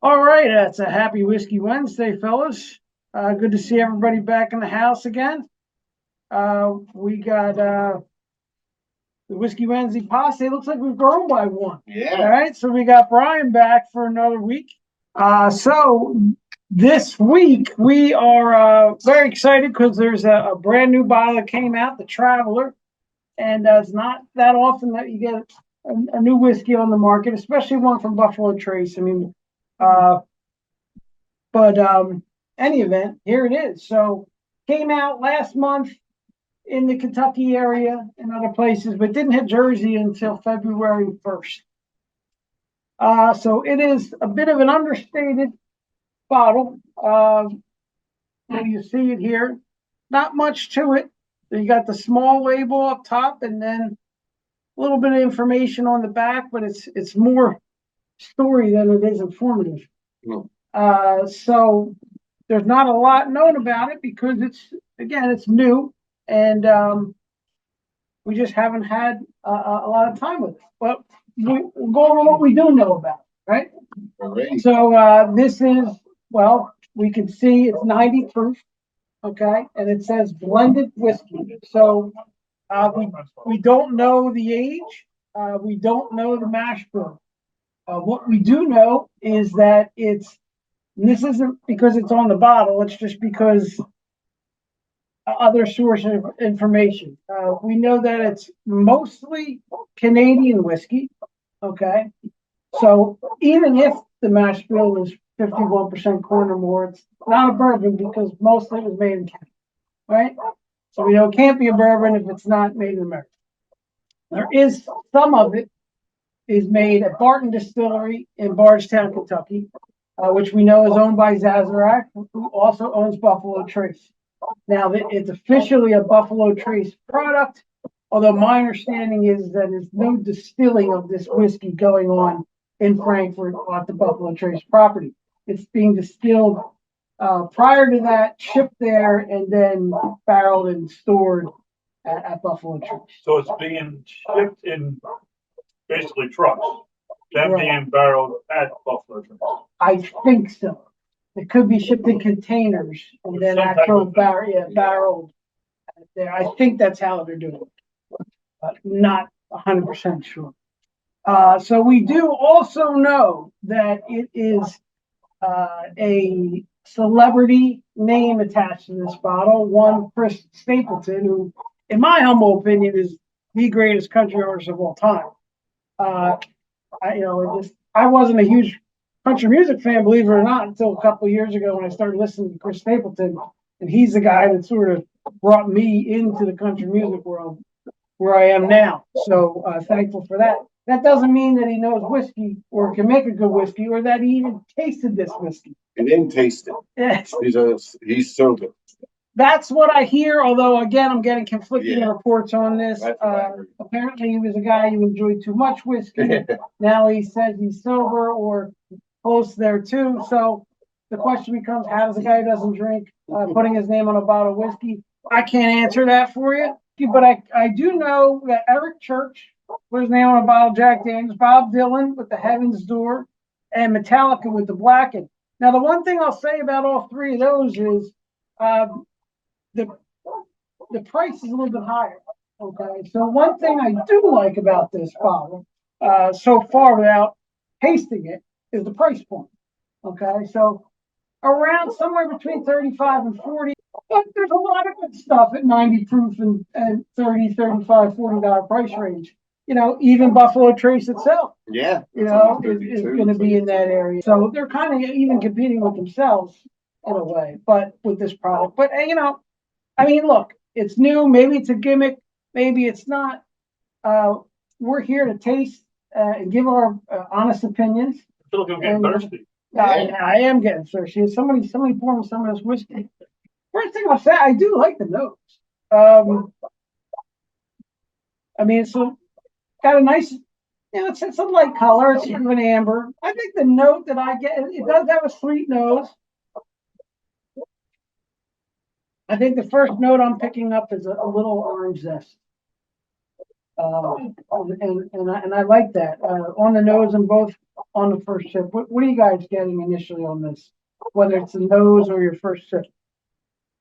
All right, that's a happy Whiskey Wednesday, fellas. Good to see everybody back in the house again. We got the Whiskey Wednesday Posse. It looks like we've grown by one. Yeah. All right, so we got Brian back for another week. So this week we are very excited because there's a brand new bottle that came out, the Traveler, and it's not that often that you get a new whiskey on the market, especially one from Buffalo Trace. I mean, but any event, here it is. So came out last month in the Kentucky area and other places, but didn't hit Jersey until February 1st. So it is a bit of an understated bottle. You see it here. Not much to it. You got the small label up top and then a little bit of information on the back, but it's more story than it is informative. So there's not a lot known about it because it's new and we just haven't had a lot of time with it. But we'll go over what we do know about it, right? Alright. So this is, well, we can see it's 90 proof, okay, and it says blended whiskey. So we don't know the age, we don't know the mash bill. What we do know is that and this isn't because it's on the bottle, it's just because other sources of information. We know that it's mostly Canadian whiskey, okay? So even if the mash bill is 51% corn or more, it's not a bourbon because most of it was made in Canada, right? So we know it can't be a bourbon if it's not made in America. There is some of it is made at Barton Distillery in Bardstown, Kentucky, which we know is owned by Sazerac, who also owns Buffalo Trace. Now, it's officially a Buffalo Trace product, although my understanding is that there's no distilling of this whiskey going on in Frankfurt at the Buffalo Trace property. It's being distilled prior to that, shipped there, and then barreled and stored at Buffalo Trace. So it's being shipped in basically trucks, then Right. being barreled at Buffalo Trace. I think so. It could be shipped in containers and then Some type actual of thing. barreled there. I think that's how they're doing it, but not 100% sure. So we do also know that it is a celebrity name attached to this bottle. One, Chris Stapleton, who, in my humble opinion, is the greatest country artist of all time. I wasn't a huge country music fan, believe it or not, until a couple of years ago when I started listening to Chris Stapleton, and he's the guy that sort of brought me into the country music world where I am now. So thankful for that. That doesn't mean that he knows whiskey or can make a good whiskey or that he even tasted this whiskey. He didn't taste it. Yes. He's so good. That's what I hear, although again, I'm getting conflicting reports on this. That's what I heard. Apparently he was a guy who enjoyed too much whiskey. Now he says he's sober or close there too. So the question becomes, how does a guy who doesn't drink putting his name on a bottle of whiskey? I can't answer that for you, but I do know that Eric Church put his name on a bottle of Jack Daniels, Bob Dylan with the Heaven's Door, and Metallica with the Blackened. Now, the one thing I'll say about all three of those is the price is a little bit higher. Okay, so one thing I do like about this bottle so far without tasting it is the price point. Okay, so around somewhere between 35 and 40, but there's a lot of good stuff at 90 proof and $30, $35, $40 price range. You know, even Buffalo Trace itself, Yeah. is going to be in that area. So they're kind of even competing with themselves in a way, but with this product. But look, it's new. Maybe it's a gimmick. Maybe it's not. We're here to taste and give our honest opinions. I feel like I'm getting thirsty. I am getting thirsty. Somebody pour me some of this whiskey. First thing I'll say, I do like the nose. It's got a nice, it's a light color. It's sort of an amber. I think the note that I get, it does have a sweet nose. I think the first note I'm picking up is a little orange zest. And I like that, on the nose and both on the first sip. What are you guys getting initially on this? Whether it's the nose or your first sip?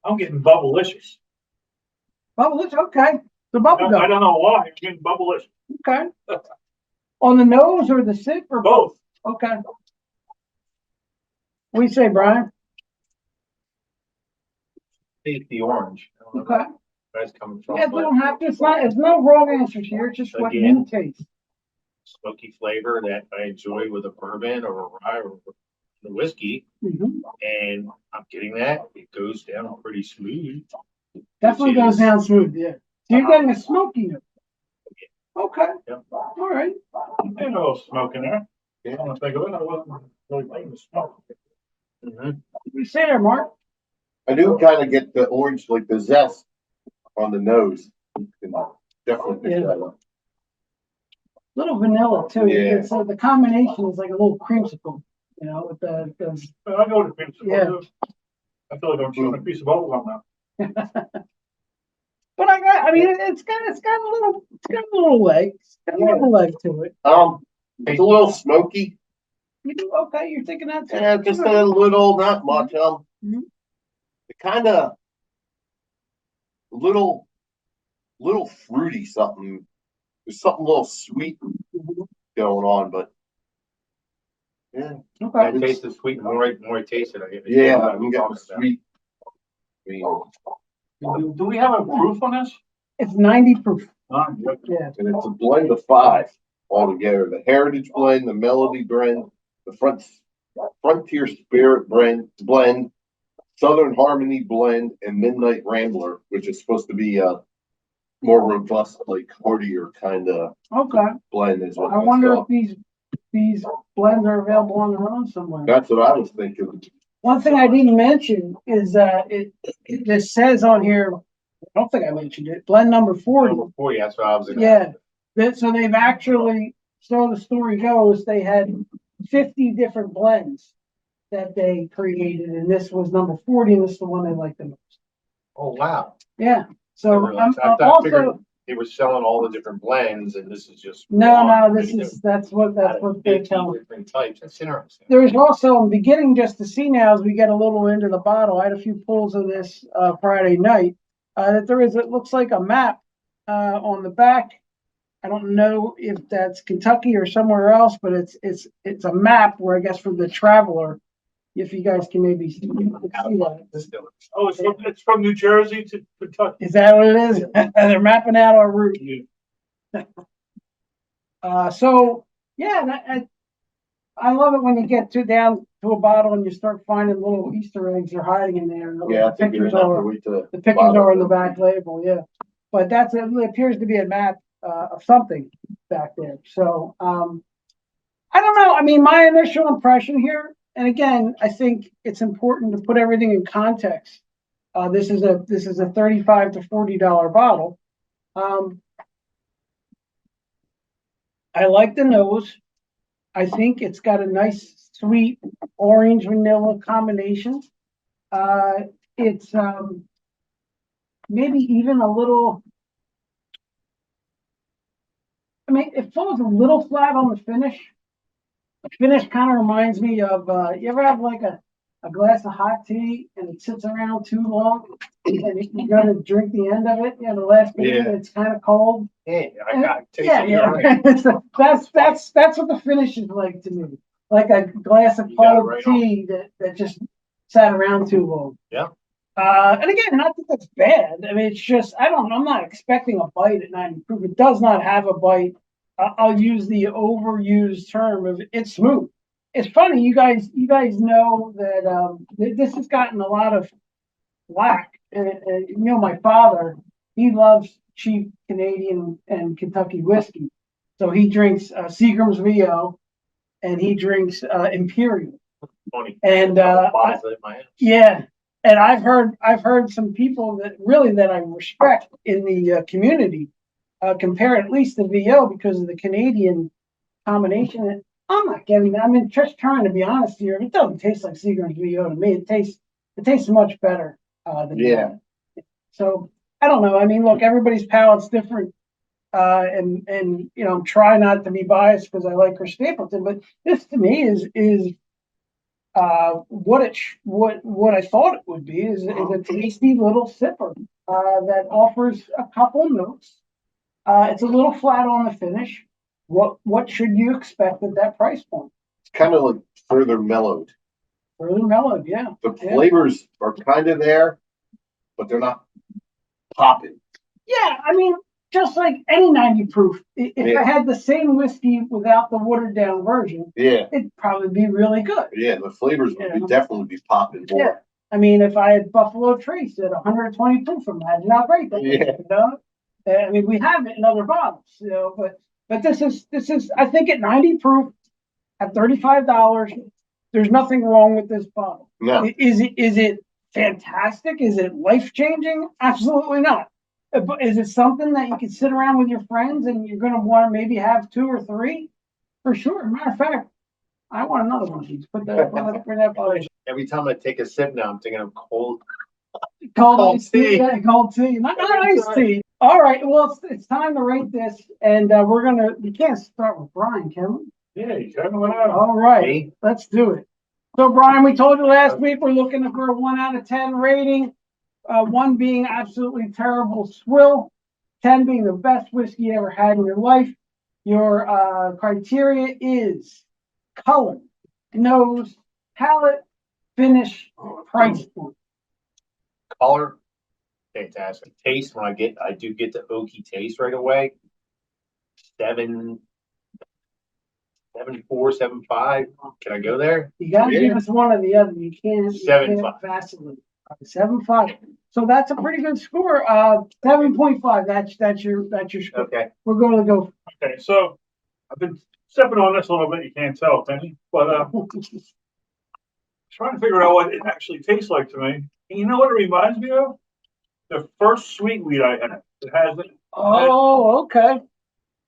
I'm getting bubblicious. Bubble, it's okay. The I bubble gum, don't know why, I'm getting bubblicious. okay. On the nose or the sip or both? Both. Okay. What do you say, Brian? Take the orange. I don't know Okay. where that's coming from, Yeah, we but don't have to, it's no wrong answers here, it's just what you Again. taste. smoky flavor that I enjoy with a bourbon or a rye or the whiskey. Mhm. And I'm getting that. It goes down pretty smooth. Definitely Which goes is- down smooth, yeah. So you're getting a smoky note. Okay, Yep. all right. There's a little smoke in there. Yeah. I don't think of it, I wasn't really thinking of smoke. Mhm. What do you say there, Mark? I do kind of get the orange, like the zest on the nose. You can definitely pick that up. Little vanilla too. Yeah. It's the combination is like a little creamsicle, with the But I go to piece of Yeah. I feel like I'm chewing a piece of bubble gum now. But I mean, it's got a little leg. It's got a little leg to it. It's a little smoky. Okay, you're thinking that too. Yeah, just a little, not much. Mhm. It kind of little fruity something. There's something a little sweet Mhm. going on, but yeah, Okay. I taste the sweet. The more I taste it, I get. yeah, I'm getting sweet. I mean, Do we have a proof on this? It's 90 proof. Yeah. Yeah. and it's a blend of 5 altogether. The Heritage blend, the Melody blend, the Frontier Spirit blend, Southern Harmony blend, and Midnight Rambler, which is supposed to be a more robust, like heartier kind of Okay. blend is what I that's wonder called. if these blends are available on their own somewhere. That's what I was thinking. One thing I didn't mention is that it says on here, I don't think I mentioned it, blend number 40. Number 40, that's what I was. Yeah. So they've actually, so the story goes, they had 50 different blends that they created, and this was number 40, and this is the one they liked the most. Oh, wow. Yeah. I So realized. I'm I figured also, they were selling all the different blends and this is just. no, one. that's what Out of they're 50 telling. different types. That's interesting. There's also, I'm beginning just to see now as we get a little into the bottle, I had a few pulls of this Friday night, that there is, it looks like a map on the back. I don't know if that's Kentucky or somewhere else, but it's a map where I guess for the traveler, if you guys can maybe see that. Distiller. Oh, it's from New Jersey to Kentucky. Is that what it is? They're mapping out our route. So yeah, I love it when you get down to a bottle and you start finding little Easter eggs are hiding in there. Yeah, I The think you're pictures gonna have to are wait to. the pictures are in the back label, yeah. But it appears to be a map of something back there. So I don't know. I mean, my initial impression here, and again, I think it's important to put everything in context. This is a $35 to $40 bottle. I like the nose. I think it's got a nice sweet orange vanilla combination. It's maybe even a little. I mean, it falls a little flat on the finish. The finish kind of reminds me of, you ever have like a glass of hot tea and it sits around too long and you go to drink the end of it, the last minute, Yeah. it's kind of cold. Yeah, I got taste Yeah, it. You're right. that's what the finish is like to me. Like a glass of You got it cold right tea that just sat around too long. Yeah. And again, not that that's bad. I mean, it's just, I don't know, I'm not expecting a bite at 90 proof. It does not have a bite. I'll use the overused term of it's smooth. It's funny, you guys know that this has gotten a lot of flack. And my father, he loves cheap Canadian and Kentucky whiskey. So he drinks Seagram's VO and he drinks Imperial. Funny. And Bottles in my house. yeah, and I've heard some people that I respect in the community compare at least the VO because of the Canadian combination. And I'm not getting that. I mean, just trying to be honest here, it doesn't taste like Seagram's VO to me. It tastes much better than Yeah. that. So I don't know. I mean, look, everybody's palate's different. and, you know, try not to be biased because I like Chris Stapleton, but this to me is what I thought it would be is a tasty little sipper, that offers a couple notes. It's a little flat on the finish. What should you expect at that price point? It's kind of like further mellowed. Further mellowed, yeah. The Yeah. flavors are kind of there, but they're not popping. Yeah, I mean, just like any 90 proof, if Yeah. I had the same whiskey without the watered down version, Yeah, it'd probably be really good. yeah, the flavors would Yeah. definitely be popping Yeah. more. I mean, if I had Buffalo Trace at 120 proof, imagine how great that would be, Yeah. you know? I mean, we have it in other bottles, you know, but this is, I think at 90 proof, at $35, there's nothing wrong with this bottle. No, Is it fantastic? Is it life changing? Absolutely not. But is it something that you can sit around with your friends and you're gonna want to maybe have 2 or 3? For sure. Matter of fact, I want another one of these. Put that bottle. Every time I take a sip now, I'm thinking of cold. Cold Cold iced tea. tea. Yeah, cold tea. Not iced tea. All right. Well, it's time to rate this, and we can't start with Brian, can we? Yeah, you can, why not? All right. Me? Let's do it. So, Brian, we told you last week we're looking for a 1 out of 10 rating. 1 being absolutely terrible swill, 10 being the best whiskey you ever had in your life. Your criteria is color, nose, palate, finish, price point. Color, fantastic. Taste, when I do get the oaky taste right away. 7.4, 7.5. Can I go there? You gotta give Yeah. us one or the other. You can't 7.5. vacillate. 7.5. So that's a pretty good score. 7.5. That's your score. Okay. We're going to go. Okay, so I've been stepping on this a little bit, you can't tell, can you? But trying to figure out what it actually tastes like to me. And you know what it reminds me of? The first sweet wheat I had. It has Oh, okay.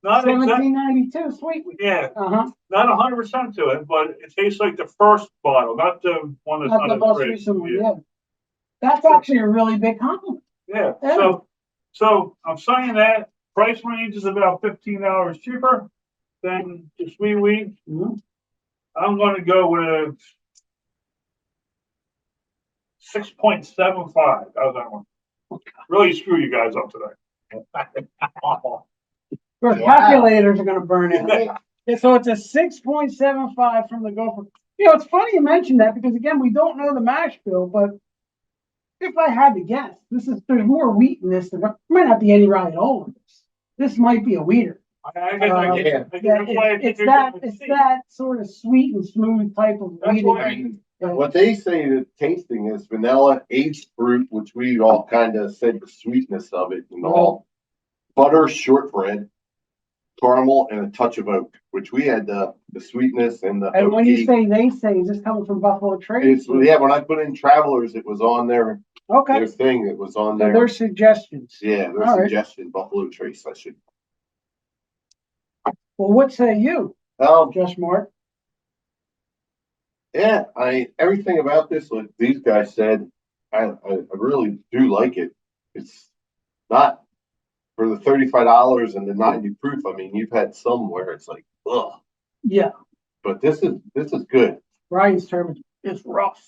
not exactly, 1792 sweet wheat. yeah, Uh-huh. not 100% to it, but it tastes like the first bottle, not the one that's Not on the the most fridge. recent one, yeah. That's actually a really big compliment. Yeah, Yeah. so I'm saying that price range is about $15 cheaper than the sweet wheat. Mhm. I'm gonna go with 6.75. How's that one? Really screw you guys up today. Our Wow. calculators are gonna burn it. Yeah, so it's a 6.75 from the Gopher. You know, it's funny you mentioned that because again, we don't know the mash bill, but if I had to guess, there's more wheat in this. There might not be any rye at all in this. This might be a wheater. I guess I Yeah. get Yeah, that's why I it's think it's that sort of sweet and smooth type of That's wheat. why what they say the tasting is vanilla, aged fruit, which we all kind of said the sweetness of it and all. Butter, shortbread, caramel, and a touch of oak, which we had the sweetness and the And when you oaky. say, is this coming from Buffalo Trace? It's, yeah, when I put in Travelers, it was on their Okay, thing. It was on so there. their suggestions. Yeah, their All right. suggestion, Buffalo Trace. I should. Well, what say you, Just Mark? Yeah, everything about this, like these guys said, I really do like it. It's not for the $35 and the 90 proof. I mean, you've had some where it's like, ugh, Yeah, but this is good. Brian's term is rough.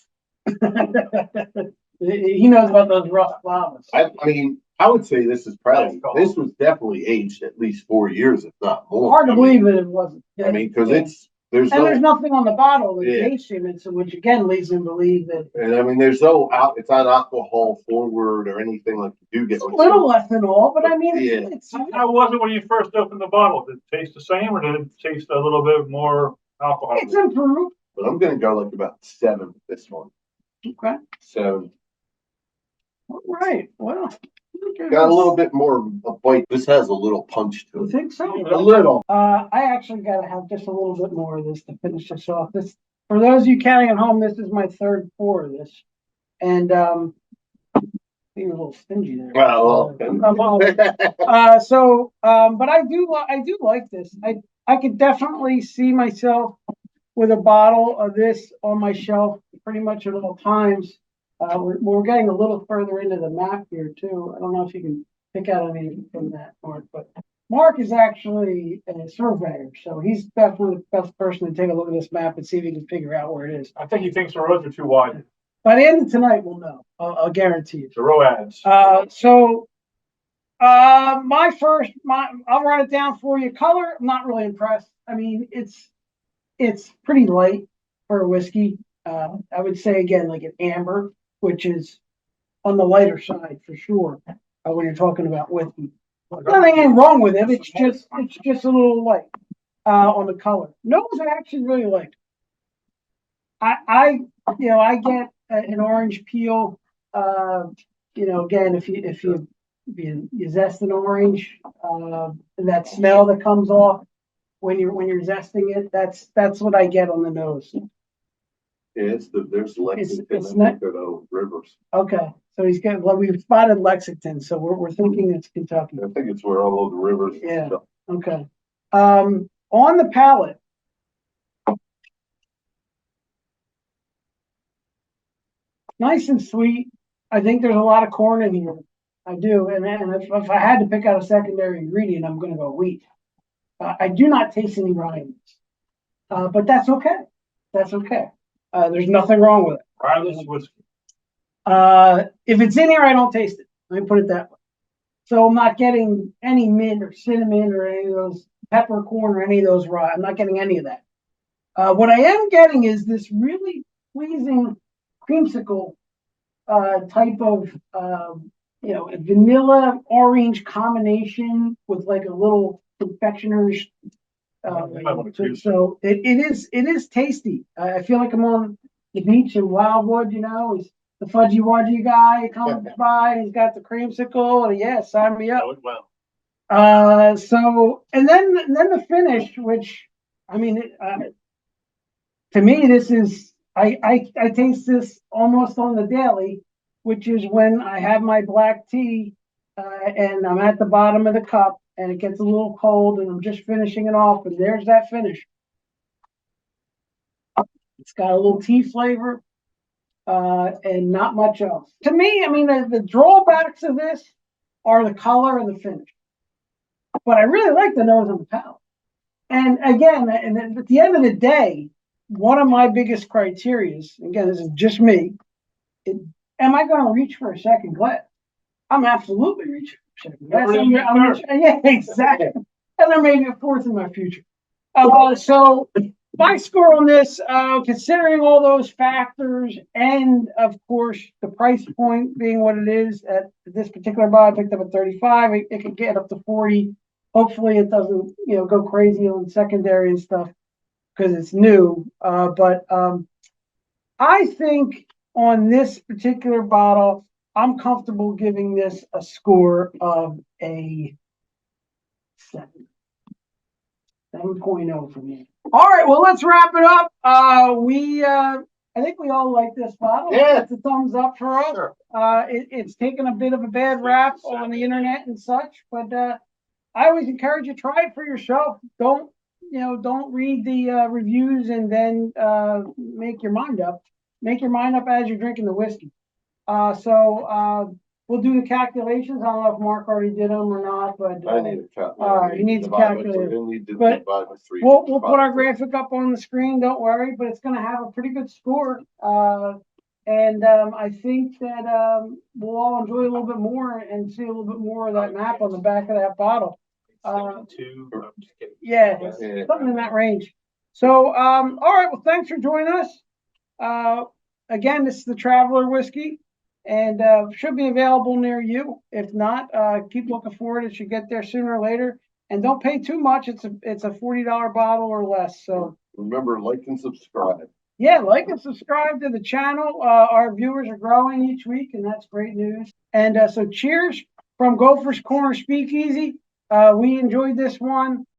He knows about those rough bottles. I mean, I would say this was definitely aged at least 4 years, if not more. Hard to I mean- believe that it wasn't. I mean, because Yeah. there's And there's no, nothing on the bottle that Yeah. dates him, which again leads him to believe that and I mean, it's not alcohol forward or anything like you do get. it's a with little some- ethanol, but I mean, Yeah. it's How was it when you first opened the bottle? Did it taste the same or did it taste a little bit more alcohol? it's improved. But I'm gonna go like about 7 with this one. Okay, So all right, well. got a little bit more of a bite. This has a little punch to You it. think so? A little. I actually gotta have just a little bit more of this to finish this off. For those of you counting at home, this is my third pour of this. And, being a little stingy there. Well, But I do like this. I could definitely see myself with a bottle of this on my shelf pretty much at all times. We're getting a little further into the map here too. I don't know if you can pick out anything from that, Mark, but Mark is actually a surveyor, so he's definitely the best person to take a look at this map and see if he can figure out where it is. I think he thinks the roads are too wide, By the end of tonight, we'll know. I'll guarantee you. the ROADs. I'll run it down for you. Color, I'm not really impressed. I mean, it's pretty light for a whiskey. I would say again, like an amber, which is on the lighter side for sure. When you're talking about whiskey, nothing ain't wrong with it. It's just a little light on the color. Nose, I actually really like. I get an orange peel. Again, if you zest an orange, that smell that comes off when you're zesting it, that's what I get on the nose. Yeah, there's Lexington, it's I not- think, are rivers. Okay, so we've spotted Lexington, so we're thinking it's Kentucky. I think it's where all of the rivers. and Yeah. stuff. Okay. On the palate. Nice and sweet. I think there's a lot of corn in here. I do. And if I had to pick out a secondary ingredient, I'm going to go wheat. I do not taste any rye in this. But that's okay. That's okay. There's nothing wrong with it. Riley's whiskey. If it's in here, I don't taste it. Let me put it that way. So I'm not getting any mint or cinnamon or any of those peppercorn or any of those rye. I'm not getting any of that. What I am getting is this really pleasing creamsicle type of vanilla orange combination with like a little confectioner's. So it is tasty. I feel like I'm on the beach in Wildwood. He's the fudgy wudgy guy comes by. And he's got the creamsicle, and yeah, sign me up. Know it well. And then the finish, which I mean, to me, this is I taste this almost on the daily, which is when I have my black tea and I'm at the bottom of the cup and it gets a little cold and I'm just finishing it off, and there's that finish. It's got a little tea flavor and not much else. To me, I mean, the drawbacks of this are the color and the finish. But I really like the nose and the palate. And again, at the end of the day, one of my biggest criteria, again, this is just me, am I going to reach for a second glass? I'm absolutely reaching for a second glass. Yeah, exactly. And there may be a fourth in my future. So my score on this, considering all those factors and, of course, the price point being what it is at this particular bottle, I picked up at 35. It could get up to 40. Hopefully it doesn't, go crazy on secondary and stuff because it's new. But I think on this particular bottle, I'm comfortable giving this a score of a 7.0 for me. All right, well, let's wrap it up. I think we all like this bottle. Yeah. It's a thumbs up for us. Sure. It's taken a bit of a bad rap on the internet and such, but I always encourage you to try it for yourself. Don't read the reviews and then make your mind up. Make your mind up as you're drinking the whiskey. We'll do the calculations. I don't know if Mark already did them or not, but I need a calculator. all right, he needs a calculator. But we'll put our graphic up on the screen. Don't worry, but it's going to have a pretty good score. I think that we'll all enjoy a little bit more and see a little bit more of that map on the back of that bottle. 72. I'm just kidding. Yeah, something in that range. So, all right. Well, thanks for joining us. Again, this is the Traveler Whiskey, and should be available near you. If not, keep looking for it. It should get there sooner or later. And don't pay too much. It's a $40 bottle or less. So remember, like and subscribe. Yeah, like and subscribe to the channel. Our viewers are growing each week, and that's great news. And so cheers from Gopher's Corner Speakeasy. We enjoyed this one.